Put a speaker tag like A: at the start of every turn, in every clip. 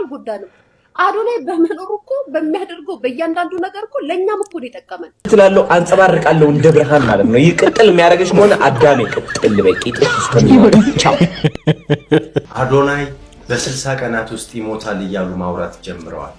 A: አልጎዳንም። አዶናይ በመኖሩ እኮ በሚያደርገው በእያንዳንዱ ነገር እኮ ለኛም እኮ ይጠቀመን
B: ትላለው አንጸባርቃለው እንደ ብርሃን ማለት ነው። ይቅጥል የሚያረጋግሽ ከሆነ አዳሜ ቅጥል በቂጥሽ እስከሚወጣ ቻው።
C: አዶናይ በ60 ቀናት ውስጥ ይሞታል እያሉ ማውራት ጀምረዋል።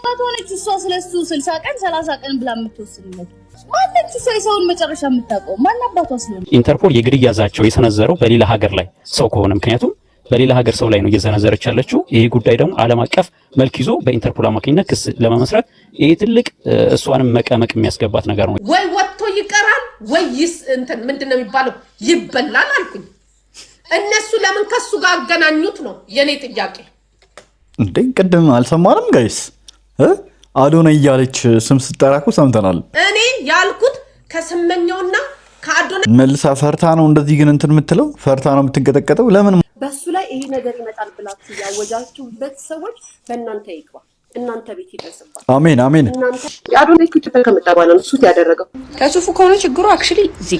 D: አዶናይ እሷ ስለሱ 60 ቀን 30 ቀን ብላ የምትወስንለት ማለት ሰውን መጨረሻ የምታውቀው ማን አባቷ ስለሆነ
E: ኢንተርፖል የግድያ ዛቻው የሰነዘረው በሌላ ሀገር ላይ ሰው ከሆነ ምክንያቱም በሌላ ሀገር ሰው ላይ ነው እየዘነዘረች ያለችው። ይሄ ጉዳይ ደግሞ ዓለም አቀፍ መልክ ይዞ በኢንተርፖል አማካኝነት ክስ ለመመስረት ይሄ ትልቅ እሷንም መቀመቅ የሚያስገባት ነገር ነው።
A: ወይ ወጥቶ ይቀራል ወይስ እንትን ምንድነው የሚባለው ይበላል አልኩኝ። እነሱ ለምን ከሱ ጋር አገናኙት ነው የኔ ጥያቄ።
F: እንዴ ቅድም አልሰማንም ጋይስ? አዶናይ እያለች ስም ስትጠራኩ ሰምተናል።
A: እኔ ያልኩት ከስመኛውና ከአዶናይ
F: መልሳ ፈርታ ነው እንደዚህ ግን እንትን የምትለው ፈርታ ነው የምትንቀጠቀጠው። ለምን
A: በሱ ላይ ይሄ ነገር ይመጣል ብላችሁ ያወጃችሁበት ሰዎች በእናንተ ይግባ፣ እናንተ ቤት ይደርስባል።
F: አሜን አሜን።
A: እናንተ የአዶናይ ኪት ተከመጣ ባለ ነው ሱት ያደረገው
D: ከሱፉ ከሆነ ችግሩ አክቹሊ እዚህ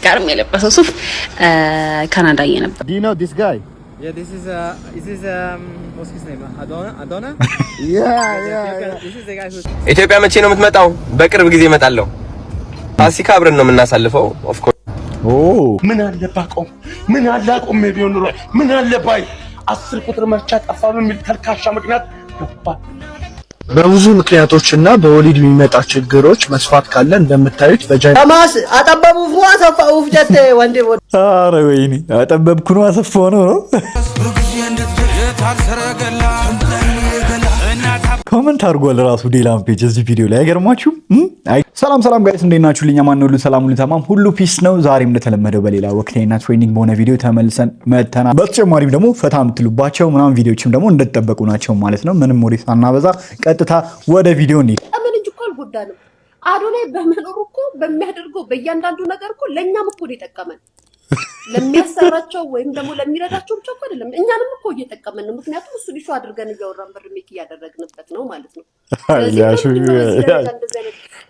D: ጋርም የለበሰው ሱፍ ካናዳ የነበር
G: Do you know this guy?
H: Yeah, this is what's his name? Adona?
G: Yeah.
H: This is the guy who
B: ኢትዮጵያ መቼ ነው የምትመጣው? በቅርብ ጊዜ እመጣለሁ። ፋሲካ አብረን ነው የምናሳልፈው። ኦፍ ኮርስ
C: ምን አለ ባቆም ምን አለ አቆም ቢሆን ኑሮ ምን አለ ባይ 10 ቁጥር መርቻ ጠፋ በሚል ተልካሻ ምክንያት ገባ።
G: በብዙ ምክንያቶችና በወሊድ የሚመጣ ችግሮች መስፋት ካለ እንደምታዩት
H: Tamas አጠበቡ ፉ አሰፋው ፍጀት ወንዴ ወድ
F: ኧረ ወይኔ አጠበብኩ ነው አሰፋው ነው። ኮሜንት አድርጓል ራሱ ዴላም ፔጅ እዚህ ቪዲዮ ላይ አይገርማችሁም? ሰላም ሰላም ጋይስ እንዴት ናችሁ? ልኛ ማን ነው ሁሉ ሰላም ሁሉ ተማም ሁሉ ፒስ ነው። ዛሬም እንደተለመደው በሌላ ወቅታዊና ትሬንዲንግ በሆነ ቪዲዮ ተመልሰን መተናል። በተጨማሪም ደግሞ ፈታ የምትሉባቸው ምናምን ቪዲዮዎችም ደግሞ እንደተጠበቁ ናቸው ማለት ነው። ምንም ወሬ ሳናበዛ ቀጥታ ወደ ቪዲዮ እንሂድ።
A: ምን እንጂ እኮ አልጎዳንም። አዶናይ በመኖሩ እኮ በሚያደርገው በእያንዳንዱ ነገር እኮ ለኛም እኮ ይጠቀመን ለሚያሰራቸው ወይም ደግሞ ለሚረዳቸው ብቻ እኮ አይደለም እኛንም እኮ እየጠቀመን ነው። ምክንያቱም እሱ ሊሾ አድርገን እያወራን ብር ሜክ እያደረግንበት ነው ማለት ነው።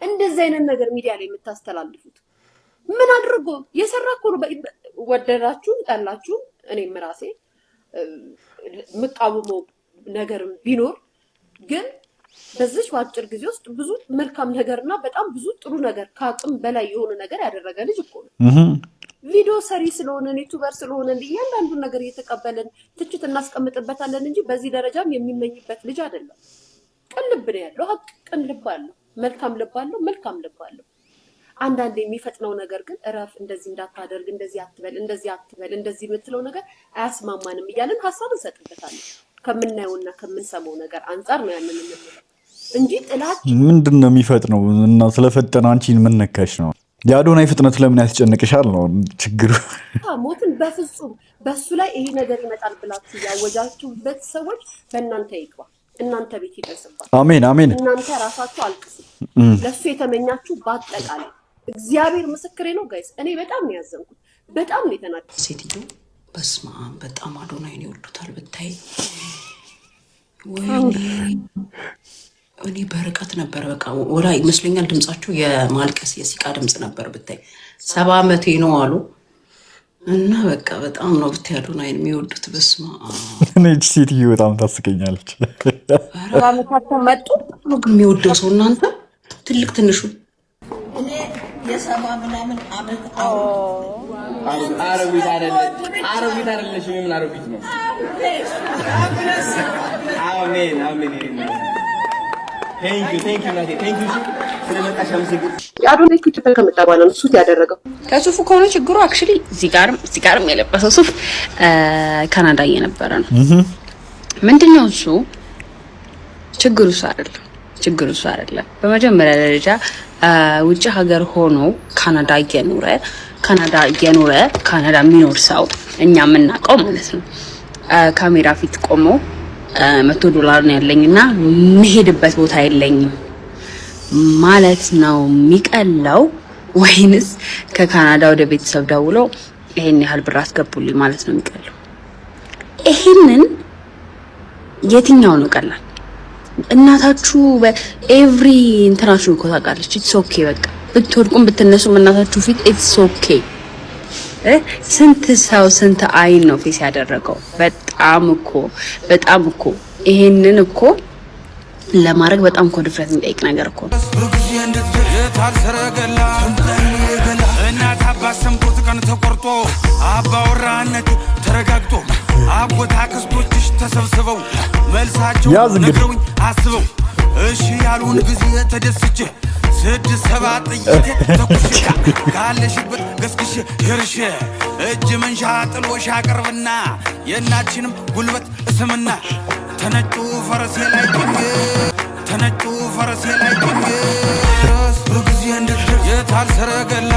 A: እንደዚህ አይነት ነገር ሚዲያ ላይ የምታስተላልፉት ምን አድርጎ የሰራ እኮ ነው። ወደዳችሁ ጠላችሁ እኔም ራሴ መቃወመው ነገርም ቢኖር ግን በዚህ በአጭር ጊዜ ውስጥ ብዙ መልካም ነገርና በጣም ብዙ ጥሩ ነገር ከአቅም በላይ የሆነ ነገር ያደረገ ልጅ እኮ ነው። ቪዲዮ ሰሪ ስለሆነ ዩቲዩበር ስለሆነ እያንዳንዱ ነገር እየተቀበልን ትችት እናስቀምጥበታለን እንጂ በዚህ ደረጃም የሚመኝበት ልጅ አይደለም። ቅልብ ነው ያለው፣ ሀቅ ቅልብ አለው፣ መልካም ልብ አለው፣ መልካም ልብ አለው። አንዳንዴ የሚፈጥነው ነገር ግን እረፍ፣ እንደዚህ እንዳታደርግ፣ እንደዚህ አትበል፣ እንደዚህ የምትለው ነገር አያስማማንም እያልን ሀሳብ እንሰጥበታለን። ከምናየውና ከምንሰማው ነገር አንጻር ነው ያንን የምንለው እንጂ ጥላት
F: ምንድነው የሚፈጥነው? እና ስለፈጠነ አንቺን ምን ነካሽ ነው? የአዶናይ ፍጥነት ለምን ያስጨንቅሻል ነው ችግሩ።
A: ሞትን በፍጹም በሱ ላይ ይሄ ነገር ይመጣል ብላችሁ ያወጃችሁበት ሰዎች በእናንተ ይግባ፣ እናንተ ቤት ይደርስባል።
F: አሜን አሜን።
A: እናንተ ራሳችሁ አልቅሱ። ለሱ የተመኛችሁ በአጠቃላይ እግዚአብሔር ምስክሬ ነው ጋይስ። እኔ በጣም ነው ያዘንኩት፣ በጣም ነው የተናደድኩት።
D: ሴትዮ በስመ አብ በጣም አዶናይን ይወዱታል ብታይ። እኔ በርቀት ነበር በቃ ወላ ይመስለኛል ድምጻቸው የማልቀስ የሲቃ ድምጽ ነበር ብታይ። 70 ዓመቴ ነው አሉ እና በቃ በጣም ነው ብታይ አዶናይን የሚወዱት። በስመ አብ
F: እኔ ሴትዮ በጣም ታስቀኛለች።
A: አመታቸው መጡ
D: ነው ግን የሚወደው ሰው እናንተ ትልቅ ትንሹ
I: እኔ የሰባ ምናምን አመት
H: አረቢት አይደለሽ ምን አረቢት ነው? አሜን አሜን። Thank you. ስለመጣሻም ሲግ
A: የአዶናይ ኪት ተከመጣ ባለ ነው ሱት ያደረገው
D: ከሱፉ ከሆነ ችግሩ አክቹሊ እዚህ ጋርም የለበሰው ሱፍ ካናዳ የነበረ ነው። ምንድነው እሱ ችግሩ እሱ አይደለም። በመጀመሪያ ደረጃ ውጭ ሀገር ሆኖ ካናዳ የሚኖር ሰው እኛ የምናውቀው ማለት ነው ካሜራ ፊት ቆሞ $100 ነው ያለኝና መሄድበት ቦታ የለኝም ማለት ነው የሚቀለው ወይንስ ከካናዳ ወደ ቤተሰብ ደውሎ ይሄን ያህል ብር አስገቡልኝ ማለት ነው የሚቀለው? ይሄንን የትኛው ነው ቀላል? እናታችሁ በኤቭሪ እንትናችሁ እኮ ታውቃለች። ኢትስ ኦኬ በቃ ብትወድቁም ብትነሱም እናታችሁ ፊት ኢትስ ኦኬ። ስንት ሰው ስንት አይን ነው ፌስ ያደረገው? በጣም እኮ ይሄንን እኮ ለማድረግ በጣም እኮ ድፍረት የሚጠይቅ ነገር እኮ ነው። እናት አባት ሰምቶት ቀን ተቆርጦ አባወራነት ተረጋግጦ አጎት አክስቶችሽ ተሰብስበው መልሳቸው ነግረውኝ አስበው እሺ ያሉን ጊዜ ተደስቼ 6-7 ጥይቴ ተኩሼ ካለሽበት ገስግሼ ይርሼ እጅ መንሻ ጥሎሽ አቅርብና የእናችንም ጉልበት እስምና ተነጩ ፈረሴ ላይ ጭኜ ተነጩ ፈረሴ ላይ ጭኜ በጊዜ እንድትደርስ የታል ሰረገላ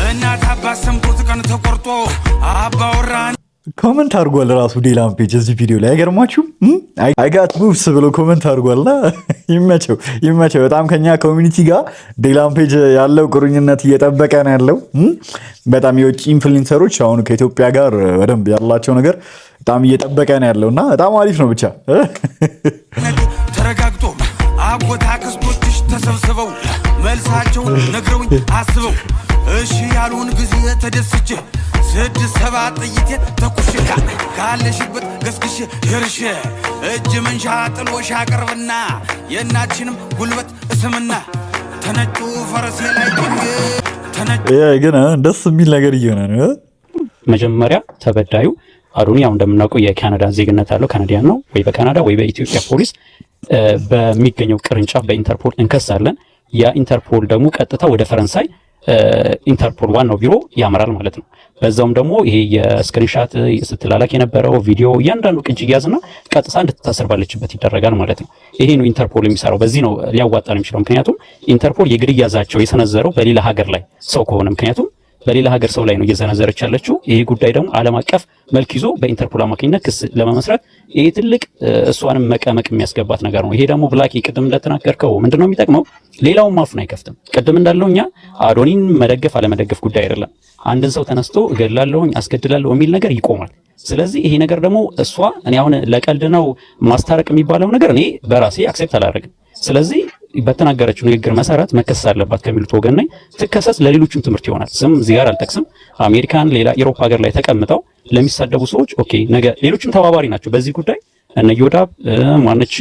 D: እናት አባት ሰምቶት ቀን ተቆርጦ አባወራን
F: ኮመንት አድርጓል ራሱ ዴላን ፔጅ እዚህ ቪዲዮ ላይ አይገርማችሁ? አይ ጋት ሙቭስ ብሎ ኮመንት አድርጓልና ይመቸው። በጣም ከኛ ኮሚኒቲ ጋር ዴላን ፔጅ ያለው ቁርኝነት እየጠበቀ ነው ያለው። በጣም የውጭ ኢንፍሉዌንሰሮች አሁን ከኢትዮጵያ ጋር በደንብ ያላቸው ነገር በጣም እየጠበቀ ነው ያለውና በጣም አሪፍ ነው። ብቻ
J: ተረጋግጦ አጎት አክስቶችሽ ተሰብስበው መልሳቸው ነግረውኝ አስበው እሺ ያሉን ጊዜ ተደስቼ 6-7 ጥይቴ ተኩሼ ካለሽበት ገስግሼ ይርሼ እጅ መንሻ ጥሎሽ አቅርብና የእናችንም ጉልበት እስምና ተነጩ ፈረሴ ላይ
F: ግን ደስ የሚል ነገር እየሆነ ነው።
E: መጀመሪያ ተበዳዩ አዶኒ ያው እንደምናውቀው የካናዳ ዜግነት አለው። ካናዲያን ነው። ወይ በካናዳ ወይ በኢትዮጵያ ፖሊስ በሚገኘው ቅርንጫፍ በኢንተርፖል እንከሳለን። ያ ኢንተርፖል ደግሞ ቀጥታ ወደ ፈረንሳይ ኢንተርፖል ዋናው ቢሮ ያመራል ማለት ነው። በዛውም ደግሞ ይሄ የስክሪንሻት ስትላላክ የነበረው ቪዲዮ እያንዳንዱ ቅጅ ያዝና ቀጥታ እንድትታሰር ባለችበት ይደረጋል ማለት ነው። ይሄ ነው ኢንተርፖል የሚሰራው። በዚህ ነው ሊያዋጣን የሚችለው። ምክንያቱም ኢንተርፖል የግድያ ዛቻው የሰነዘረው በሌላ ሀገር ላይ ሰው ከሆነ ምክንያቱም በሌላ ሀገር ሰው ላይ ነው እየዘነዘረች ያለችው። ይሄ ጉዳይ ደግሞ ዓለም አቀፍ መልክ ይዞ በኢንተርፖል አማካኝነት ክስ ለመመስረት ይሄ ትልቅ እሷንም መቀመቅ የሚያስገባት ነገር ነው። ይሄ ደግሞ ብላኪ ቅድም እንደተናገርከው ምንድነው የሚጠቅመው? ሌላውን ማፍን አይከፍትም። ቅድም እንዳለው እኛ አዶኒን መደገፍ አለመደገፍ ጉዳይ አይደለም። አንድን ሰው ተነስቶ እገላለሁኝ አስገድላለሁ የሚል ነገር ይቆማል። ስለዚህ ይሄ ነገር ደግሞ እሷ እኔ አሁን ለቀልድ ነው ማስታረቅ የሚባለው ነገር እኔ በራሴ አክሴፕት አላደርግም። ስለዚህ በተናገረችው ንግግር መሰረት መከሰስ አለባት ከሚሉት ወገን ነኝ። ትከሰስ፣ ለሌሎችም ትምህርት ይሆናል። ስም እዚህ ጋር አልጠቅስም። አሜሪካን፣ ሌላ ኢሮፓ ሀገር ላይ ተቀምጠው ለሚሳደቡ ሰዎች ኦኬ፣ ነገ ሌሎችም ተባባሪ ናቸው በዚህ ጉዳይ። እነ ዮዳብ ማነች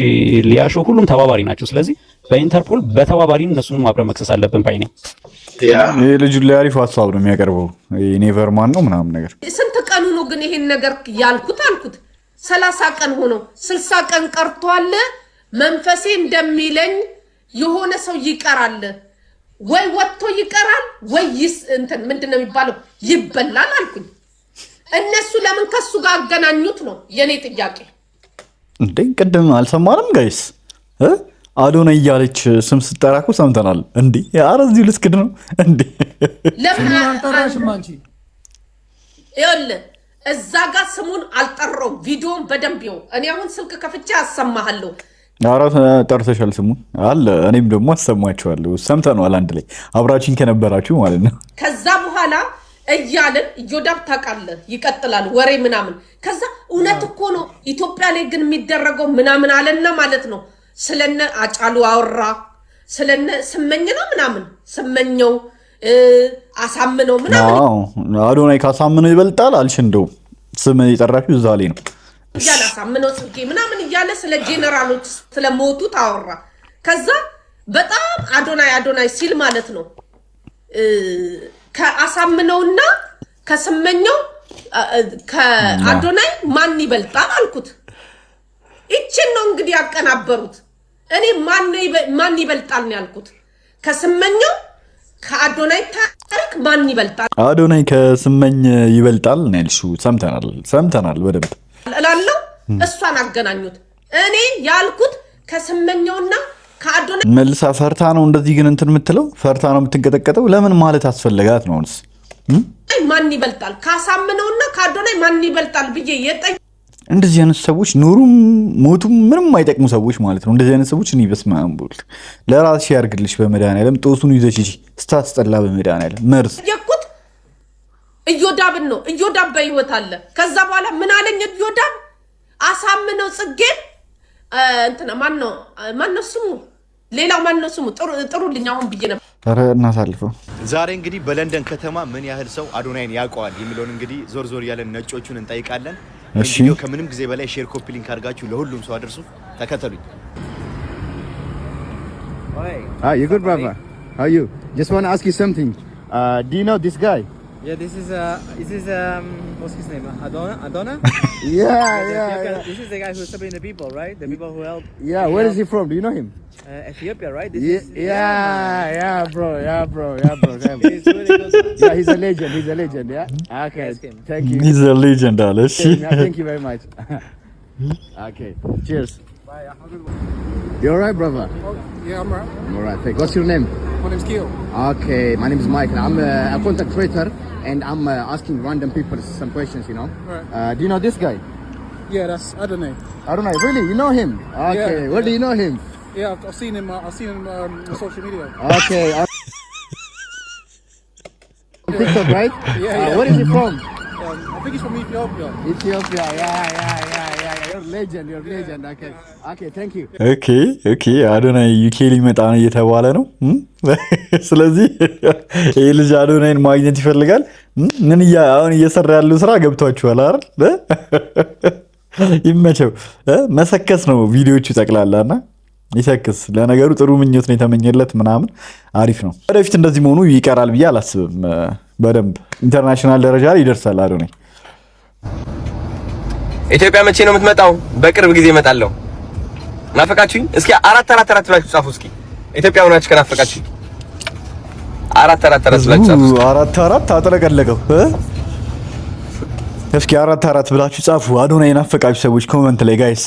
E: ሊያሾ ሁሉም ተባባሪ ናቸው። ስለዚህ በኢንተርፖል በተባባሪ እነሱንም አብረን መክሰስ አለብን ባይ ነኝ።
F: ይሄ ልጁ ለአሪፍ ሀሳብ ነው የሚያቀርበው። ኔቨር ማን ነው ምናምን ነገር
A: ስንት ቀኑ ነው ግን ይሄን ነገር ያልኩት 30 ቀን ሆኖ 60 ቀን ቀርቷል። መንፈሴ እንደሚለኝ የሆነ ሰው ይቀራል ወይ ወጥቶ ይቀራል ወይ እንትን ምንድነው የሚባለው ይበላል አልኩኝ። እነሱ ለምን ከሱ ጋር አገናኙት ነው የኔ ጥያቄ።
F: እንዴ ቅድም አልሰማንም ጋይስ? አዶናይ እያለች ስም ስትጠራኩ ሰምተናል። እንዴ ኧረ እዚሁ ልስክድ ነው እንዴ?
A: ለምን አንጠራሽም አንቺ? ይኸውልህ እዛ ጋር ስሙን አልጠራውም። ቪዲዮን በደንብ ይኸው እኔ አሁን ስልክ ከፍቼ አሰማሃለሁ።
F: ኧረ ጠርተሻል ስሙን አለ። እኔም ደግሞ አሰማችኋለሁ። ሰምተነዋል አንድ ላይ አብራችን ከነበራችሁ ማለት ነው።
A: ከዛ በኋላ እያልን እዮዳብ ታውቃለህ ይቀጥላል ወሬ ምናምን። ከዛ እውነት እኮ ነው ኢትዮጵያ ላይ ግን የሚደረገው ምናምን አለና ማለት ነው። ስለነ አጫሉ አወራ፣ ስለነ ስመኝ ነው ምናምን ስመኘው አሳምነው ምናምን።
F: አዶናይ ካሳምነው ይበልጣል አልሽ። እንደው ስም የጠራሽው እዛ ላይ ነው
A: እያለ አሳምነው ጽጌ ምናምን እያለ ስለ ጄኔራሎች ስለሞቱት አወራ። ከዛ በጣም አዶናይ ሲል ማለት ነው ከአሳምነውና ከስመኘው ከአዶናይ ማን ይበልጣል አልኩት። ይችን ነው እንግዲህ ያቀናበሩት። እኔ ማን ይበልጣል ነው ያልኩት። ከስመኘው ከአዶናይ ታሪክ ማን ይበልጣል?
F: አዶናይ ከስመኝ ይበልጣል ነው ያልሽው። ሰምተናል በደንብ
A: እላለሁ። እሷን አገናኙት። እኔ ያልኩት ከስመኘውና ከአዶናይ
F: መልሳ ፈርታ ነው እንደዚህ ግን እንትን የምትለው ፈርታ ነው የምትንቀጠቀጠው። ለምን ማለት አስፈልጋት ነው?
A: ማን ይበልጣል ካሳምነውና ከአዶናይ ማን ይበልጣል ብዬ የጠየኩት።
F: እንደዚህ አይነት ሰዎች ኑሩም ሞቱም ምንም አይጠቅሙ ሰዎች ማለት ነው። እንደዚህ አይነት ሰዎች እኔ በስመ አብ ወልድ ለራስሽ ያርግልሽ በመድኃኒዓለም ጦሱን ይዘሽ እጂ ስታስጠላ በመድኃኒዓለም መርዝ
A: የኩት እዮዳብን ነው። እዮዳብ በህይወት አለ። ከዛ በኋላ ምን አለኝ እዮዳብ አሳምነው ጽጌን እንትና ማነው ስሙ ሌላው ማነው ስሙ ጥሩልኝ አሁን ብዬ ነበር።
F: ኧረ እናሳልፈው።
K: ዛሬ እንግዲህ በለንደን ከተማ ምን ያህል ሰው አዶናይን ያውቀዋል የሚለውን እንግዲህ ዞር ያለን ነጮቹን እንጠይቃለን።
F: ቪዲዮ
K: ከምንም ጊዜ በላይ ሼር ኮፒ ሊንክ አድርጋችሁ ለሁሉም ሰው አድርሱ። ተከተሉኝ።
L: Hi, you good, brother? How are you? Just want to ask you something. Do you know this guy?
H: Yeah, this is what's his name? Adona?
L: Yeah.
H: This is the guy who's helping the people, right? The people who help.
L: Yeah, where is he from? Do you know him?
H: Ethiopia, right?
L: Yeah, bro. He's really good. Yeah, he's a legend, yeah? Okay, thank you.
F: He's a legend, Alice.
L: Thank you very much. Okay, cheers.
H: Bye.
L: You alright, brother?
H: Yeah, I'm right.
L: I'm alright, thank you. What's your name?
H: My name's Keel.
L: Okay, my name is Mike. I'm a content creator and I'm asking random people some questions, you know?
H: Right.
L: Do you know this guy?
H: Yeah, that's Adonai.
L: Adonai, really? You know him? Okay,
H: Yeah.
L: where do you know him?
H: Yeah, I've seen him. I've seen him on social media.
L: Okay. TikTok, right?
H: Yeah.
L: Where is he from?
H: I think he's from Ethiopia.
L: Ethiopia, yeah. You're legend. Okay, thank you.
F: ኦኬ አዶናይ ዩኬ ሊመጣ ነው እየተባለ ነው። ስለዚህ ይሄ ልጅ አዶናይን ማግኘት ይፈልጋል። ምን አሁን እየሰራ ያለው ስራ ገብቷችኋል አይደል? ይመቸው። መሰከስ ነው ቪዲዮቹ ጠቅላላና ይሰክስ። ለነገሩ ጥሩ ምኞት ነው የተመኘለት ምናምን አሪፍ ነው። ወደፊት እንደዚህ መሆኑ ይቀራል ብዬ አላስብም። በደንብ ኢንተርናሽናል ደረጃ ላይ ይደርሳል አዶናይ።
B: ኢትዮጵያ መቼ ነው የምትመጣው? በቅርብ ጊዜ እመጣለሁ። ናፈቃችሁኝ? እስኪ 4 ብላችሁ ጻፉ። እስኪ ኢትዮጵያ ሆናችሁ ከናፈቃችሁኝ 4 ብላችሁ ጻፉ።
F: 4 አጥለቀለቀው። እስኪ 4 ብላችሁ ጻፉ። አዶናይ ናፈቃችሁ ሰዎች ኮሜንት ላይ ጋይስ።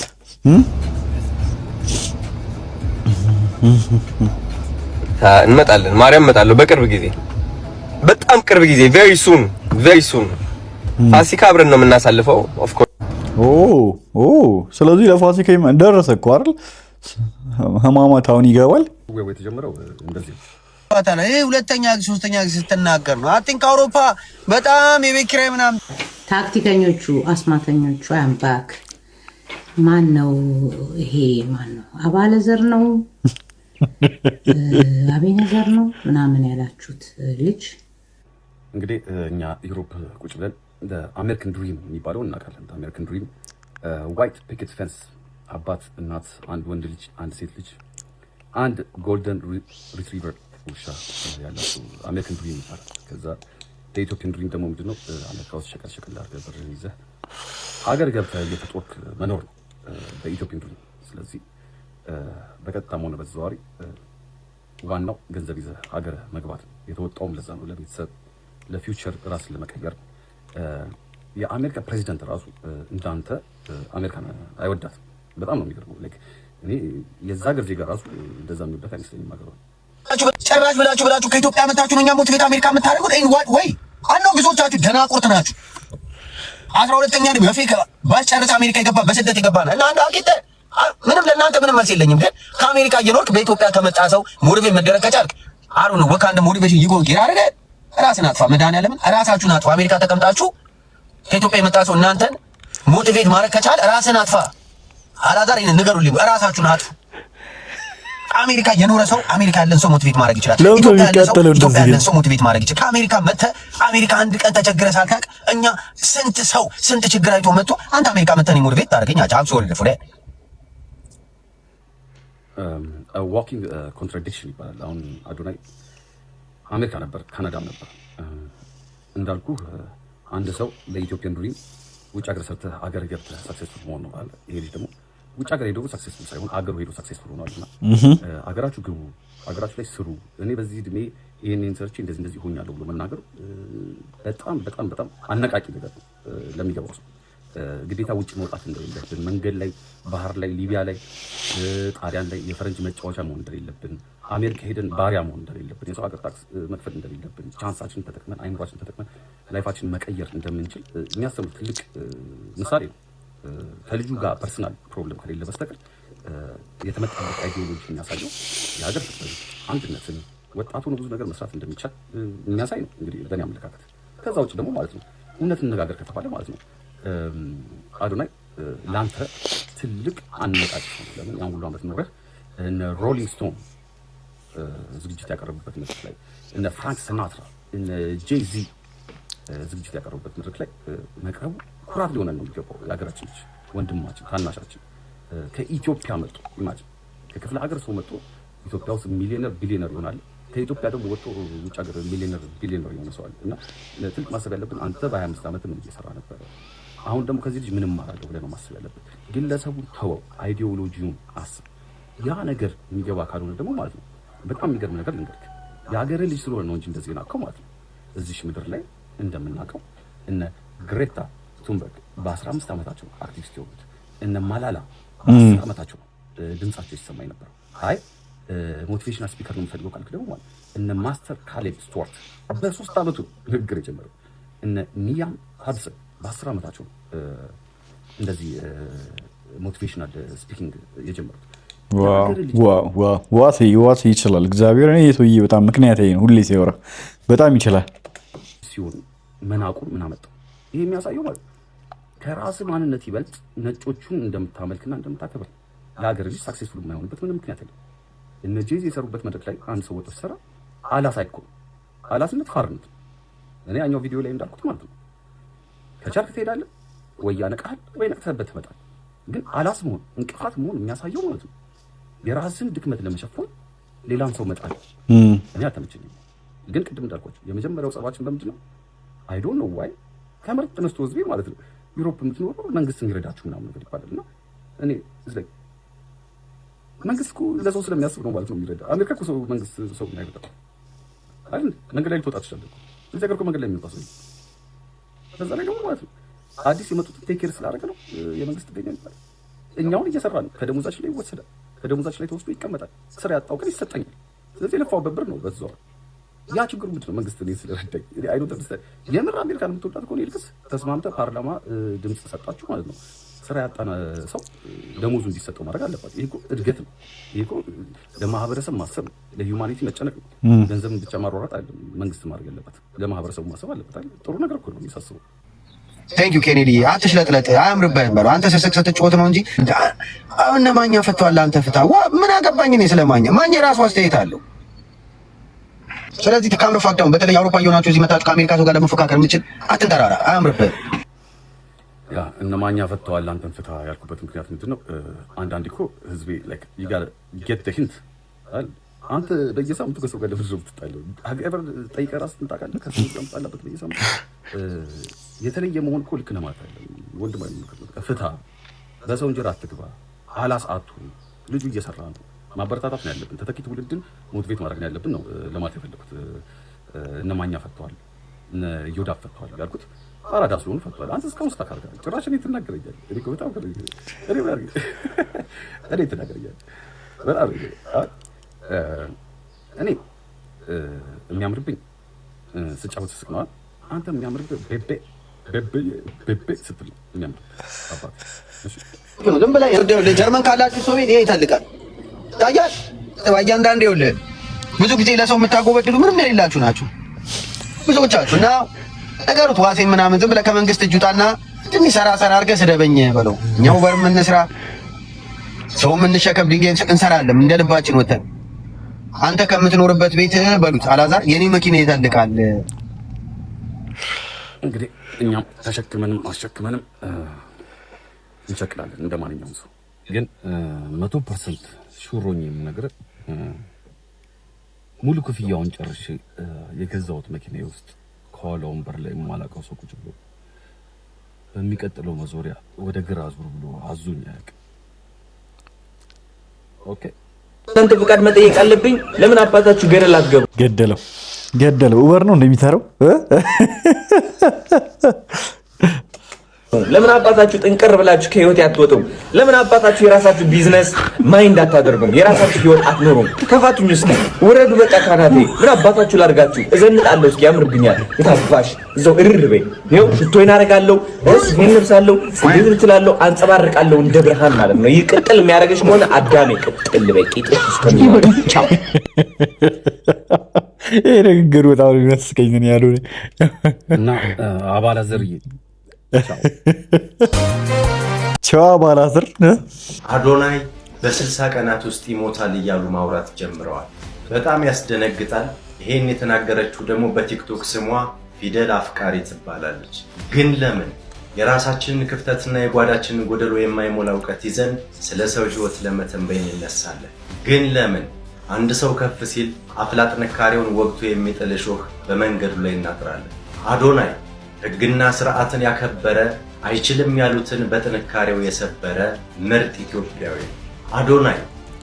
B: እንመጣለን። ማርያም እመጣለሁ በቅርብ ጊዜ፣ በጣም ቅርብ ጊዜ፣ very soon. ፋሲካ አብረን ነው የምናሳልፈው ኦፍ ኮርስ።
F: ስለዚህ ለፋሲካ ደረሰ እኮ አይደል? ህማማታውን ይገባል።
K: የተጀመረው እንደዚህ
M: ይሄ ሁለተኛ ጊዜ ሶስተኛ ጊዜ ስትናገር ነው። አይ ቲንክ አውሮፓ በጣም የቤት ኪራይ ምናምን
I: ታክቲከኞቹ አስማተኞቹ አምባክ ማን ነው ይሄ? ማን ነው? አባለዘር ነው አቤነዘር ነው ምናምን ያላችሁት ልጅ
K: እንግዲህ እኛ ዩሮፕ ቁጭ ብለን አሜሪካን ድሪም የሚባለው እናውቃለን። አሜሪካን ድሪም ዋይት ፒኬት ፌንስ፣ አባት፣ እናት፣ አንድ ወንድ ልጅ፣ አንድ ሴት ልጅ፣ አንድ ጎልደን ሪትሪቨር ውሻ ያላቸው አሜሪካን ድሪም ይባላል። ከዛ የኢትዮጵያን ድሪም ደግሞ ምንድነው? አሜሪካ ውስጥ ሸቀል አድርገህ ብር ይዘህ ሀገር ገብተህ እየተጦርክ መኖር ነው በኢትዮጵያን ድሪም። ስለዚህ በቀጥታም ሆነ በተዘዋዋሪ ዋናው ገንዘብ ይዘህ ሀገር መግባት ነው። የተወጣውም ለዛ ነው፣ ለቤተሰብ ለፊውቸር ራስን ለመቀየር። የአሜሪካ ፕሬዚደንት ራሱ እንዳንተ አሜሪካን አይወዳትም። በጣም ነው የሚገርመው። ላይክ እኔ የዛ ሀገር ዜጋ ራሱ እንደዛ የሚወዳት አይመስለኝም። ሀገሯ
M: ጨራሽ ብላችሁ ከኢትዮጵያ መታችሁ ነው እኛ ሞቲቬት አሜሪካ የምታደርጉት? ወይ አንደው ብዙዎቻችሁ ደናቁርት ናችሁ። 12ኛ ዕድሜ በፌክ ባስጨርስ አሜሪካ የገባ በስደት የገባ ነው እና አንድ አቂተ ምንም ለእናንተ ምንም መልስ የለኝም። ግን ከአሜሪካ እየኖርክ በኢትዮጵያ ከመጣ ሰው ሞቲቬት መደረግ ከቻልክ አሩ ነው ወካ እንደ ሞቲቬሽን ይጎን ይራረገ ራስን አጥፋ። መድኃኒዓለምን ራሳችሁን አጥፋ። አሜሪካ ተቀምጣችሁ ከኢትዮጵያ የመጣ ሰው እናንተን ሞቲቬት ማድረግ ከቻል ራስን አጥፋ። አላዛር ይሄን ንገሩልኝ። ራሳችሁን አጥፉ። አሜሪካ የኖረ ሰው አሜሪካ ያለን ሰው ሞቲቬት ማድረግ ይችላል። ኢትዮጵያ ያለን ሰው ሞቲቬት ማድረግ ይችላል። ከአሜሪካ መጥተህ አሜሪካ አንድ ቀን ተቸግረህ ሳልካቅ እኛ ስንት ችግር አይቶ መጥቶ አንተ አሜሪካ መጥተህ ሞቲቬት ታደርገኛ ቻንስ ወልደ ፍሬ
K: ዋኪንግ ኮንትራዲክሽን ይባላል። አሁን አዶናይ አሜሪካ ነበር፣ ካናዳም ነበር። እንዳልኩ አንድ ሰው ለኢትዮጵያን ድሪም ውጭ ሀገር ሰርተህ ሀገር ገብተህ ሰክሰስፉል መሆን ነው አለ። ይሄ ልጅ ደግሞ ውጭ ሀገር ሄዶ ሰክሰስፉል ሳይሆን አገሩ ሄዶ ሰክሰስፉል ሆኗልና አገራችሁ ግቡ፣ አገራችሁ ላይ ስሩ። እኔ በዚህ እድሜ ይሄንን ሰርቼ እንደዚህ ሆኛለሁ ብሎ መናገሩ በጣም አነቃቂ ነገር ነው ለሚገባው ሰው። ግዴታ ውጭ መውጣት እንደሌለብን፣ መንገድ ላይ፣ ባህር ላይ፣ ሊቢያ ላይ፣ ጣሊያን ላይ የፈረንጅ መጫወቻ መሆን እንደሌለብን፣ አሜሪካ ሄደን ባሪያ መሆን እንደሌለብን፣ የሰው ሀገር ታክስ መክፈል እንደሌለብን፣ ቻንሳችንን ተጠቅመን አይምሯችንን ተጠቅመን ላይፋችንን መቀየር እንደምንችል የሚያስተምር ትልቅ ምሳሌ ነው። ከልጁ ጋር ፐርሰናል ፕሮብለም ከሌለ በስተቀር የተመጣበት አይዲዮሎጂ የሚያሳየው የሀገር ፍቅርን፣ አንድነትን፣ ወጣቱ ነው ብዙ ነገር መስራት እንደሚቻል የሚያሳይ ነው እንግዲህ በእኔ አመለካከት። ከዛ ውጭ ደግሞ ማለት ነው እውነት እንነጋገር ከተባለ ማለት ነው አዶናይ ለአንተ ትልቅ አነቃቂ ነው። ለምን ያን ሁሉ ዓመት ኖረህ እነ ሮሊንግ ስቶን ዝግጅት ያቀረቡበት መድረክ ላይ እነ ፍራንክ ሲናትራ እነ ጄዚ ዝግጅት ያቀረቡበት መድረክ ላይ መቅረቡ ኩራት ሊሆነን ነው የሚገባው። የሀገራችን ልጅ ወንድማችን ታናሻችን ከኢትዮጵያ መጥቶ ኢማጂን ከክፍለ ሀገር ሰው መጥቶ ኢትዮጵያ ውስጥ ሚሊዮነር ቢሊዮነር ይሆናል። ከኢትዮጵያ ደግሞ ወጥቶ ውጭ ሀገር ሚሊዮነር ቢሊዮነር የሆነ ሰው አለ። እና ትልቅ ማሰብ ያለብን አንተ በ25 ዓመት ምን እየሰራ ነበር? አሁን ደግሞ ከዚህ ልጅ ምንም ማራለሁ ብለህ ነው ማሰብ ያለብን። ግለሰቡን ተወው፣ አይዲዮሎጂውን አስብ። ያ ነገር የሚገባ ካልሆነ ደግሞ ማለት ነው በጣም የሚገርም ነገር ልንገርህ። የሀገር ልጅ ስለሆነ ነው እንጂ እንደዚህ ናቀው ማለት ነው። እዚህ ምድር ላይ እንደምናውቀው እነ ግሬታ ቱንበርግ በ15 ዓመታቸው አክቲቪስት የሆኑት እነ ማላላ በ10 ዓመታቸው ድምጻቸው ይሰማኝ ነበር። አይ ሞቲቬሽናል ስፒከር ነው የምፈልገው ካልክ ደግሞ ማለት እነ ማስተር ካሌብ ስቱዋርት በ3 ዓመቱ ንግግር የጀመረው እነ ኒያም ሀድሰን በ10 ዓመታቸው እንደዚህ ሞቲቬሽናል ስፒኪንግ የጀመሩት።
F: ዋት ይችላል እግዚአብሔር። እኔ የሰውዬ በጣም ምክንያታዊ ነው። ሁሌ ሲያወራ በጣም ይችላል
K: ሲሆን መናቁን ምን አመጣው? ይሄ የሚያሳየው ማለት ከራስ ማንነት ይበልጥ ነጮቹን እንደምታመልክና እንደምታከብር ለሀገር ልጅ ሳክሴስፉል የማይሆንበት ምንም ምክንያት የለም። እነ ጄዚ የሰሩበት መድረክ ላይ አንድ ሰው ወጥቶ ሲሰራ አላስ አይኮን አላስነት ፋርነት እኔ ያኛው ቪዲዮ ላይ እንዳልኩት ማለት ነው። ከቻልክ ትሄዳለህ ወይ ያነቃል ወይ ነቅተህበት ትመጣለህ። ግን አላስ መሆን እንቅፋት መሆን የሚያሳየው ማለት ነው የራስን ድክመት ለመሸፈን ሌላን ሰው መጣል እኔ አልተመቸኝም። ግን ቅድም እንዳልኳችሁ የመጀመሪያው ጸባችን በምንድን ነው? አይ ዶንት ኖ ዋይ ከመሬት ተነስቶ ህዝቤ ማለት ነው ዩሮፕ የምትኖሩ መንግስት እንግረዳችሁ ምናምን ነገር ይባላልና እኔ እዚህ መንግስት እኮ ለሰው ስለሚያስብ ነው ማለት ነው የሚረዳ። አሜሪካ እኮ ሰው መንግስት ሰው አይረዳ አይደል? መንገድ ላይ ልትወጣ ትችላለህ። እዚህ ሀገር እኮ መንገድ ላይ የሚወጣ ሰው ከዛ ላይ ደግሞ ማለት ነው አዲስ የመጡት ቴክ ኬር ስላደረገ ነው የመንግስት ጥገኛ ይባላል። እኛውን እየሰራ ነው። ከደሞዛችን ላይ ይወሰዳል። ከደሞዛችን ላይ ተወስዶ ይቀመጣል። ስራ ያጣው ግን ይሰጠኛል። ስለዚህ የለፋውበት ብር ነው በዛው። ያ ችግሩ ምንድን ነው? መንግስት እኔን ስለረዳኝ አይ ዶንት አንደርስታንድ። የምር አሜሪካን የምትወዳት ከሆነ ይልቅስ ተስማምተህ ፓርላማ ድምፅ ሰጣችሁ ማለት ነው ስራ ያጣን ሰው ደሞዙ እንዲሰጠው ማድረግ አለባት። ይሄ እኮ እድገት ነው። ይሄ እኮ ለማህበረሰብ ማሰብ ነው። ለሂውማኒቲ መጨነቅ ነው። ገንዘብን ብቻ ማሯሯጥ አይደለም መንግስት ማድረግ ያለበት። ለማህበረሰቡ ማሰብ አለበት አይደል? ጥሩ ነገር እኮ ነው የሚሳስበው።
M: ቴንክ ዩ ኬኔዲ። አትሽለጥለጥ፣ አያምርብህም በለው። አንተ ስስቅ ስትጫወት ነው እንጂ እነ ማኛ ፈቷል። አንተ ፍታ። ምን አገባኝ እኔ ስለማኛ። ማኛ የራሱ አስተያየት አለው። ስለዚህ ተካምሮ ፋክታውን በተለይ አውሮፓ እየሆናችሁ እዚህ መጣችሁ ከአሜሪካ ሰው ጋር ለመፎካከር የምችል አትንጠራራ። አያምርብህም።
K: ያ እነ ማኛ ፈቷል አንተን ፍታ ያልኩበት ምክንያት ምንድነው? አንዳንዴ እኮ ህዝቤ ላይክ you gotta get the hint አይደል? አንተ በየሳምንቱ ከሰው ጋር ለምን ትጣላለህ? ሀገር ጠይቀህ ራስህን ታውቃለህ? ከሰው ጋር የምትጣላበት በየሳምንቱ የተለየ መሆን እኮ ልክ ነው ማለት አይደለም። ወንድም አይደለም ፍታ። በሰው እንጀራ አትግባ። አላስአቱ ልጁ እየሰራ ነው። ማበረታታት ነው ያለብን። ተተኪ ትውልድን ሞቲቬት ማድረግ ነው ያለብን ነው ለማለት የፈለኩት። እነ ማኛ ፈቷል፣ እነ ዮዳፍ ፈቷል ያልኩት አራዳ ስለሆኑ ፈቷል። አንተ እስካሁን ስታካርጋለህ ጭራሽ እኔ ትናገረኛለህ። እኔ እኮ በጣም እኔ ትናገረኛለህ በጣም እኔ የሚያምርብኝ ስጫወት ስስቅ ነው። አንተ የሚያምርብህ ቤቤ ስትል የሚያምር አባት እሺ።
M: ዝም ብለህ ጀርመን ካላችሁ ሰው ቤት ይሄ ይታልቃል ታያል። እያንዳንዱ ይኸውልህ ብዙ ጊዜ ለሰው የምታጎበድሉ ምንም የሌላችሁ ናችሁ ብዙዎቻችሁ እና ነገሩት ዋሴን ምናምን ዝም ብለህ ከመንግስት እጅ ውጣና ትንሽ ሰራ አድርገህ ስደበኝ በለው። እኛው በርም እንስራ ሰው እንሸከም ድንጋይ እንሰራለን እንደ ልባችን ወተን። አንተ ከምትኖርበት ቤት በሉት አላዛር የኔ መኪና ይታልቃል።
K: እንግዲህ እኛም ተሸክመንም አሸክመንም እንቸክላለን እንደማንኛውም ሰው። ግን 100% ሹሮኝ የምነግርህ ሙሉ ክፍያውን ጨርሼ የገዛሁት መኪናዬ ውስጥ ከኋላ ወንበር ላይ የማላውቀው ሰው ቁጭ ብሎ በሚቀጥለው መዞሪያ ወደ ግራ ዙር ብሎ አዙኝ አያውቅም። ኦኬ
B: እናንተ ፍቃድ መጠየቅ አለብኝ። ለምን አባታችሁ ገደል አትገቡ?
F: ገደለው ኡበር ነው እንደሚታረው።
B: ለምን አባታችሁ ጥንቅር ብላችሁ ከህይወት አትወጡም? ለምን አባታችሁ የራሳችሁ ቢዝነስ ማይንድ አታደርጉም? የራሳችሁ ህይወት አትኖሩም? ከፋቱኝ እስኪ ወረዱ በቃ ካናቴ። ምን አባታችሁ ላድርጋችሁ? እዘንጣለሁ እስኪ ያምርብኛል። የታፋሽ እዛው እርር በይ። ይኸው ሽቶዬን አደርጋለሁ፣ ሱፌን ለብሳለሁ፣ ጽድት እችላለሁ፣ አንጸባርቃለሁ እንደ ብርሃን ማለት ነው። ይህ ቅጥል የሚያደርግሽ ከሆነ አዳሜ ቅጥል በይ ቂጥሽ እስከሚሆን ቻው።
F: ይሄ ንግግሩ በጣም የሚያስቀኝ ነው ያለው
K: እና አባላዘርዬ
F: ቻው አባላዘር።
N: አዶናይ በ60 ቀናት ውስጥ ይሞታል እያሉ ማውራት ጀምረዋል። በጣም ያስደነግጣል። ይሄን የተናገረችው ደግሞ በቲክቶክ ስሟ ፊደል አፍቃሪ ትባላለች። ግን ለምን የራሳችንን ክፍተትና የጓዳችንን ጎደሎ የማይሞላ እውቀት ይዘን ስለ ሰው ህይወት ለመተንበይ እንነሳለን። ግን ለምን አንድ ሰው ከፍ ሲል አፍላ ጥንካሬውን ወግቶ የሚጥል እሾህ በመንገዱ ላይ እናጥራለን? አዶናይ ህግና ስርዓትን ያከበረ አይችልም ያሉትን በጥንካሬው የሰበረ ምርጥ ኢትዮጵያዊ ነው። አዶናይ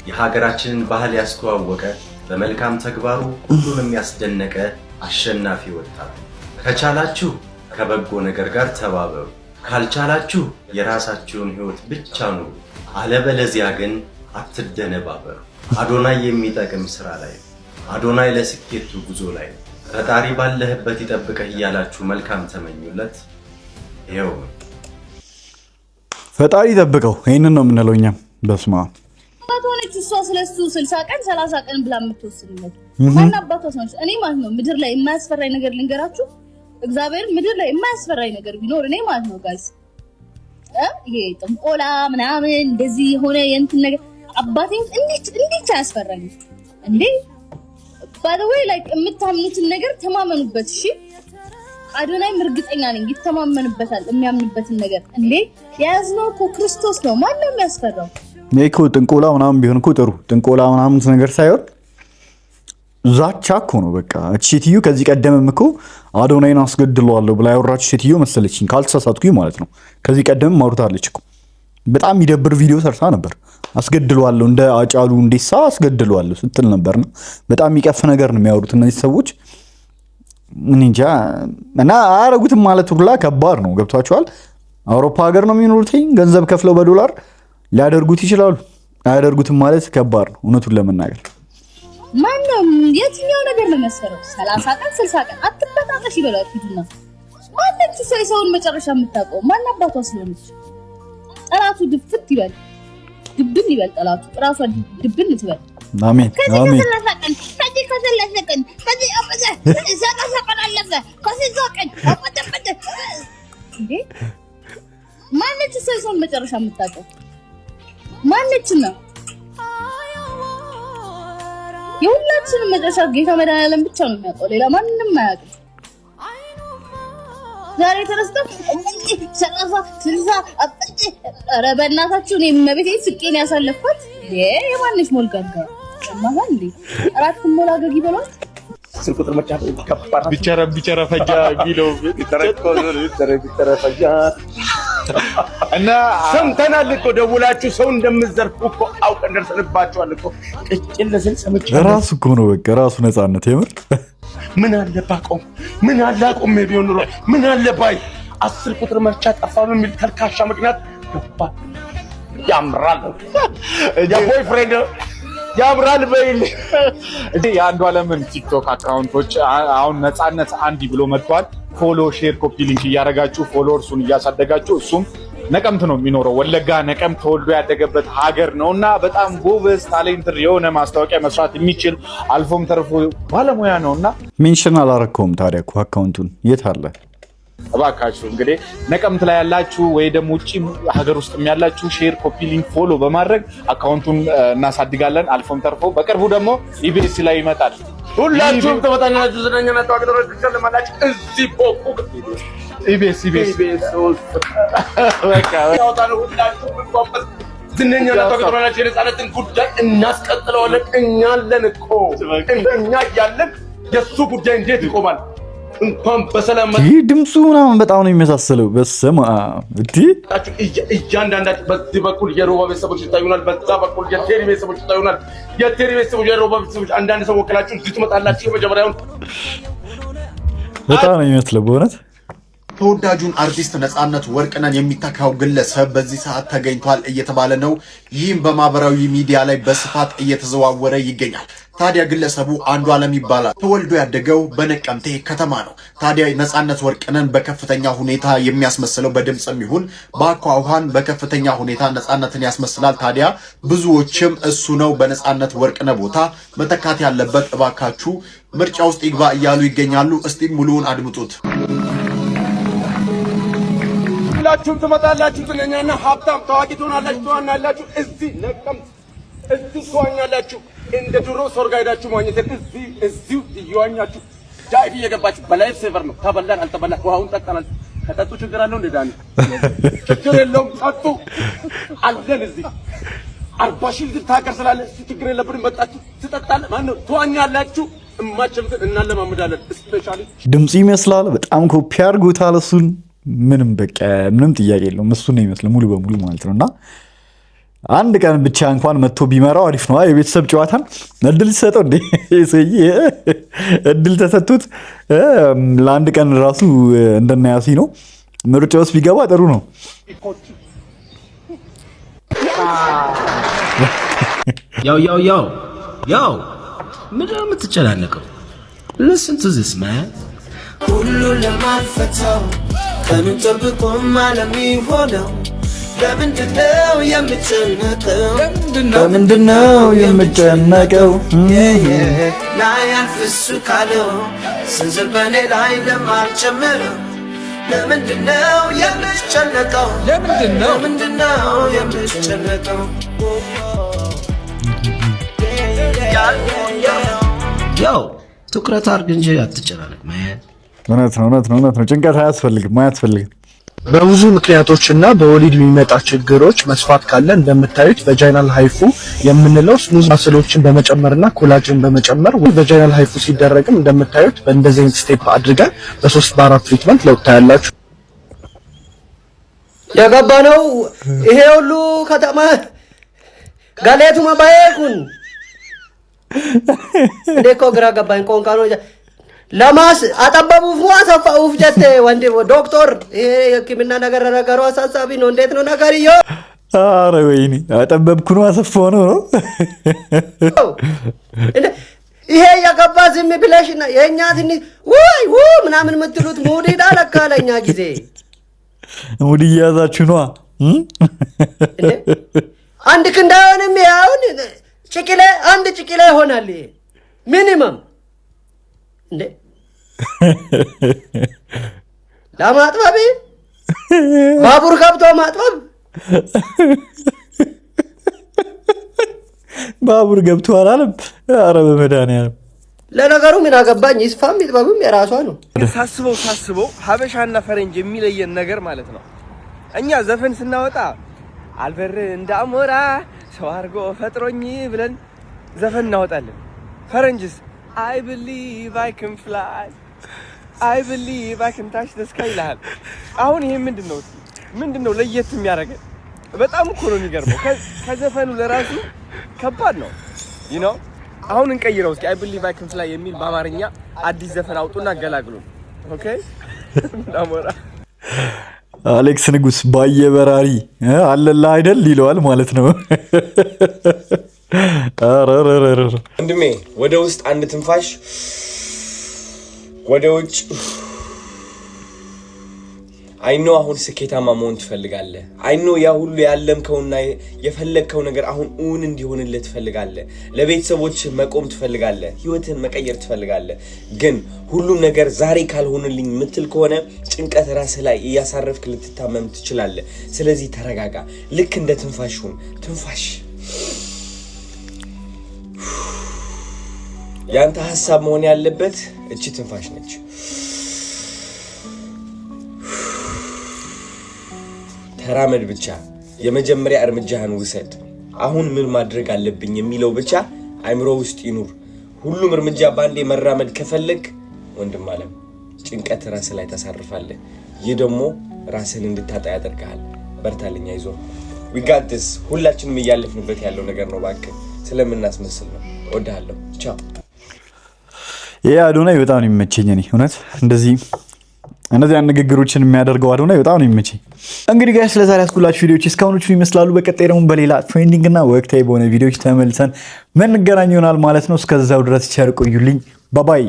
N: የሀገራችንን ባህል ያስተዋወቀ በመልካም ተግባሩ ሁሉንም ያስደነቀ አሸናፊ ወጣት። ከቻላችሁ ከበጎ ነገር ጋር ተባበሩ፣ ካልቻላችሁ የራሳችሁን ህይወት ብቻ ኑሩ፣ አለበለዚያ ግን አትደነባበሩ። አዶናይ የሚጠቅም ስራ ላይ ነው። አዶናይ ለስኬቱ ጉዞ ላይ ነው። ፈጣሪ ባለህበት ይጠብቅህ እያላችሁ መልካም ተመኙለት። ይሄው
F: ፈጣሪ ይጠብቀው። ይሄንን ነው የምንለው እኛም። በስማ
O: አባቶች እሷ ስለሱ 60 ቀን 30 ቀን ብላ የምትወስንለት ማን አባቶች ነው? እኔ ማለት ነው ምድር ላይ የማያስፈራኝ ነገር ልንገራችሁ። እግዚአብሔር ምድር ላይ የማያስፈራኝ ነገር ቢኖር እኔ ማለት ነው ጋይስ ይሄ ጥንቆላ ምናምን እንደዚህ የሆነ የእንትን ነገር አባቴን እንዴት አያስፈራኝ እንዴ? by the way like የምታምኑትን ነገር ተማመኑበት። እሺ አዶናይ እርግጠኛ ነኝ ይተማመንበታል የሚያምንበትን ነገር። እንዴ ያዝነው እኮ ክርስቶስ ነው። ማን ነው የሚያስፈራው?
F: እኮ ጥንቆላ ምናምን ቢሆን እኮ ጥሩ ጥንቆላ ምናምን ነገር ሳይሆን ዛቻ እኮ ነው። በቃ እቺ ሴትዮ ከዚህ ቀደምም እኮ አዶናይን አስገድለዋለሁ ብላ ያወራች ሴትዮ መሰለችኝ ካልተሳሳትኩኝ ማለት ነው። ከዚህ ቀደም ማውርታለች እኮ በጣም የሚደብር ቪዲዮ ሰርታ ነበር። አስገድለዋለሁ እንደ አጫሉ እንዴሳ አስገድለዋለሁ ስትል ነበርና በጣም የሚቀፍ ነገር ነው የሚያወሩት እነዚህ ሰዎች። እንጃ እና አያረጉትም ማለት ሁላ ከባድ ነው። ገብቷቸዋል። አውሮፓ ሀገር ነው የሚኖሩት። ገንዘብ ከፍለው በዶላር ሊያደርጉት ይችላሉ። አያደርጉትም ማለት ከባድ ነው እውነቱን ለመናገር።
O: ማንም የትኛው ነገር ነው የሚያስፈራው? 30 ቀን 60 ቀን አትበጣጣሽ ይበላል ፊቱና ማንም ሰውን መጨረሻ የምታውቀው ማን አባቷ ስለሆነች ጠላቱ ድፍት ይበል ድብን ይበል ጠላቱ ራሷ ድብን ትበል።
F: አሜን አሜን።
O: ማነች ሰውን መጨረሻ የምታውቀው? ማነችና የሁላችንም መጨረሻ ጌታ መድኃኒዓለም ብቻ ነው የሚያውቀው። ሌላ ማንንም አያውቅም። ዛሬ ተረስተው 30 ኧረ በእናታችሁ እኔ መቤቴ ስቄን ያሳለፍኩት የማንሽ ሞልጋጋ ማን እንዴ አራት ሞላጋጊ በሏት
C: ስልክ ቁጥር መጫፍ ከባድ ቢቸረ ፈጃ ቢለው ቢቸረ ፈጃ እና ሰምተናል እኮ ደውላችሁ ሰው እንደምትዘርፉ እኮ አውቀን ደርሰንባችኋል እኮ። ቅጭል ለስል ሰምቻለሁ።
F: ራሱ እኮ ነው በቃ ራሱ ነፃነት የምር
C: ምን አለ ባቆም ምን አለ አቆም ቢሆን ኑሮ ምን አለ ባይ 10 ቁጥር መርቻ ጠፋ በሚል ተልካሻ ምክንያት ገባ። ያምራል ያ ቦይፍሬንድ ያምራል በይል
P: እንዴ የአንዱ ዓለምን ቲክቶክ አካውንቶች አሁን ነፃነት አንዲ ብሎ መጥቷል። ፎሎ ሼር ኮፒ ሊንክ እያደረጋችሁ ፎሎወርሱን እያሳደጋችሁ እሱም ነቀምት ነው የሚኖረው። ወለጋ ነቀምት ተወልዶ ያደገበት ሀገር ነውና በጣም ጎበዝ ታሌንትድ የሆነ ማስታወቂያ መስራት የሚችል አልፎም ተርፎ ባለሙያ ነውና
F: ሜንሽን አላረከውም። ታዲያ እኮ አካውንቱን የት አለ?
P: እባካችሁ እንግዲህ ነቀምት ላይ ያላችሁ ወይ ደግሞ ውጪ ሀገር ውስጥ ያላችሁ ሼር ኮፒ ሊንክ ፎሎ በማድረግ አካውንቱን እናሳድጋለን። አልፎም ተርፎ በቅርቡ ደግሞ ኢቢኤስ ላይ ይመጣል።
C: ሁላችሁም ተመጣጣናችሁ ዝናኛና ተዋግደሮች ተሸለማላችሁ። እዚህ ቦቁ
P: ኢቢኤስ
C: በቃ ያውጣሉ። ሁላችሁም እንቆምበት ዝናኛና ተዋግደሮች የነፃነትን ጉዳይ እናስቀጥለዋለን። እኛ አለን እኮ እኛ ያለን የሱ ጉዳይ እንዴት ይቆማል? እንኳን በሰላም
F: ድምፁ ምናምን በጣም ነው የሚመሳሰለው። በስመ አብ
C: እያንዳንዳችሁ በዚህ በኩል የሮባ ቤተሰቦች ይታዩናል፣ በዛ በኩል የቴሪ ቤተሰቦች ይታዩናል። የቴሪ ቤተሰቦች የሮባ ቤተሰቦች አንዳንድ ሰው ወክላችሁ እዚህ ትመጣላችሁ። የመጀመሪያውን
F: በጣም ነው የሚመስለው በእውነት።
Q: ተወዳጁን አርቲስት ነፃነት ወርቅነህን የሚተካው ግለሰብ በዚህ ሰዓት ተገኝቷል እየተባለ ነው። ይህም በማህበራዊ ሚዲያ ላይ በስፋት እየተዘዋወረ ይገኛል። ታዲያ ግለሰቡ አንዱዓለም ይባላል። ተወልዶ ያደገው በነቀምቴ ከተማ ነው። ታዲያ ነፃነት ወርቅነህን በከፍተኛ ሁኔታ የሚያስመስለው በድምጽም ይሁን በአኳኋን በከፍተኛ ሁኔታ ነፃነትን ያስመስላል። ታዲያ ብዙዎችም እሱ ነው በነፃነት ወርቅነህ ቦታ መተካት ያለበት፣ እባካችሁ ምርጫ ውስጥ ይግባ እያሉ ይገኛሉ። እስቲ ሙሉውን አድምጡት።
C: ሁላችሁም ትመጣላችሁ፣ ዝነኛና ሀብታም ታዋቂ ትሆናላችሁ፣ ትዋናላችሁ። እዚህ ነቀምት እዚህ ትዋኛላችሁ። እንደ ድሮ ሶርጋ ሄዳችሁ ማግኘት እዚሁ እየዋኛችሁ ዳይቭ እየገባችሁ በላይፍ ሴቨር ነው። ተበላን አልተበላን ውሃውን ጠጣናል። ከጠጡ ችግር አለው እንደ ዳኒ ችግር የለውም። ጠጡ አለን እዚህ 40 ሺህ ልታቀር ስላለ ችግር የለብንም። መጣችሁ ትጠጣለህ። ማነው ትዋኛላችሁ? እማችሁትን እናለማምዳለን። ስፔሻሊ
F: ድምጽ ይመስላል በጣም ኮፒ አድርጎታል እሱን። ምንም በቃ ምንም ጥያቄ የለውም እሱ ነው ይመስል ሙሉ በሙሉ ማለት ነውና አንድ ቀን ብቻ እንኳን መጥቶ ቢመራው አሪፍ ነው። የቤተሰብ ጨዋታን እድል ሰጠው እንዴ እድል ተሰጥቶት ለአንድ ቀን ራሱ እንደናያሲ ነው ምርጫ ውስጥ ቢገባ ጥሩ ነው።
R: ያው ምንድን ነው የምትጨናነቀው? listen to this man ሁሉ ለማልፈታው ቀኑን ጠብቆ ማለም ይሆነው ለምንድነው የምጨነቀው ላይ አልፍሱ ካለው ስንዝር በኔ ላይ ለማልጨምረው ለምንድነው የምጨነቀው ያው ትኩረት አድርግ እንጂ አትጨናነቅ ማለት
F: እውነት ነው። ጭንቀት አያስፈልግም።
G: በብዙ ምክንያቶችና በወሊድ የሚመጣ ችግሮች መስፋት ካለ እንደምታዩት ቫጃይናል ሃይፉ የምንለው ስሙዝ ማስሎችን በመጨመርና ኮላጅን በመጨመር ቫጃይናል ሃይፉ ሲደረግም እንደምታዩት በእንደዚህ አይነት ስቴፕ አድርገን በ3 በ4 ትሪትመንት ለውጥ ታያላችሁ።
S: የገባ ነው ይሄ ሁሉ ከተማ ጋሌቱ ማባየኩን እንዴኮ ግራ ገባኝ። ቆንቃ ነው ለማስ አጠበቡፍ አሰፋኡፍ ጀቴ ወንድ ዶክተር ይሄ የሕክምና ነገሩ አሳሳቢ ነው። እንዴት ነው ነገርዮ?
F: አረ ወይኔ አጠበብኩ ነው አሰፋው ነው
S: ይሄ የገባ ዝም ብለሽና የኛ ትንሽ ወይ ምናምን የምትሉት ሙድ ዳለካለኛ ጊዜ
F: ሙድ እያዛችሁ ነው።
S: አንድ ክንዳውንም ያውን ጭቂሌ አንድ ጭቂሌ ይሆናል ሚኒመም እንዴ ለማጥበብ ባቡር ገብቶ ማጥበብ
F: ባቡር ገብቶ አላለም። ኧረ በመድኃኒዓለም
S: ለነገሩ ምን አገባኝ። ይስፋም ይጥበብም የራሷ ነው።
L: ሳስበው ሀበሻና ፈረንጅ የሚለየን ነገር ማለት ነው። እኛ ዘፈን ስናወጣ አልበር እንደ አሞራ ሰው አድርጎ ፈጥሮኝ ብለን ዘፈን እናወጣለን። ፈረንጅስ I believe I can fly I believe I can touch the sky ይላል። አሁን ይሄ ምንድነው ለየት የሚያደርገን? በጣም እኮ ነው የሚገርመው። ከዘፈኑ ለራሱ ከባድ ነው you know። አሁን እንቀይረው እስኪ I believe I can fly የሚል በአማርኛ አዲስ ዘፈን አውጡና ገላግሉ። ኦኬ ዳሞራ
F: አሌክስ ንጉስ ባየበራሪ አለላ አይደል ይለዋል ማለት ነው።
B: ወንድሜ ወደ ውስጥ አንድ ትንፋሽ ወደ ውጭ። አይኖ አሁን ስኬታማ መሆን ትፈልጋለህ። አይኖ ያ ሁሉ ያለምከውና የፈለግከው ነገር አሁን እውን እንዲሆንልህ ትፈልጋለህ። ለቤተሰቦች መቆም ትፈልጋለህ። ህይወትን መቀየር ትፈልጋለህ። ግን ሁሉም ነገር ዛሬ ካልሆነልኝ ምትል ከሆነ ጭንቀት ራስህ ላይ እያሳረፍክ ልትታመም ትችላለህ። ስለዚህ ተረጋጋ። ልክ እንደ ትንፋሽ ሁን። ትንፋሽ ያንተ ሐሳብ መሆን ያለበት እቺ ትንፋሽ ነች። ተራመድ ብቻ። የመጀመሪያ እርምጃህን ውሰድ። አሁን ምን ማድረግ አለብኝ የሚለው ብቻ አይምሮ ውስጥ ይኑር። ሁሉም እርምጃ ባንዴ መራመድ ከፈለግ ወንድም አለም ጭንቀት ራስ ላይ ታሳርፋለህ። ይህ ደግሞ ራስን እንድታጣ ያደርጋል። በርታልኝ፣ አይዞህ። we got this። ሁላችንም እያለፍንበት ያለው ነገር ነው። እባክህ ስለምናስመስል ነው። እወድሃለሁ። ቻው።
F: አዶናይ በጣም ነው የሚመቸኝ። እኔ እውነት እንደዚህ ንግግሮችን የሚያደርገው አዶናይ በጣም ነው የሚመቸኝ። እንግዲህ ጋይስ ለዛሬ ያስኩላችሁ ቪዲዮዎች እስካሁኖቹ ይመስላሉ። በቀጣይ ደግሞ በሌላ ትሬንዲንግ እና ወቅታዊ በሆነ ቪዲዮዎች ተመልሰን ምን እንገናኝ ይሆናል ማለት ነው። እስከዛው ድረስ ቸር ቆዩልኝ። ባባይ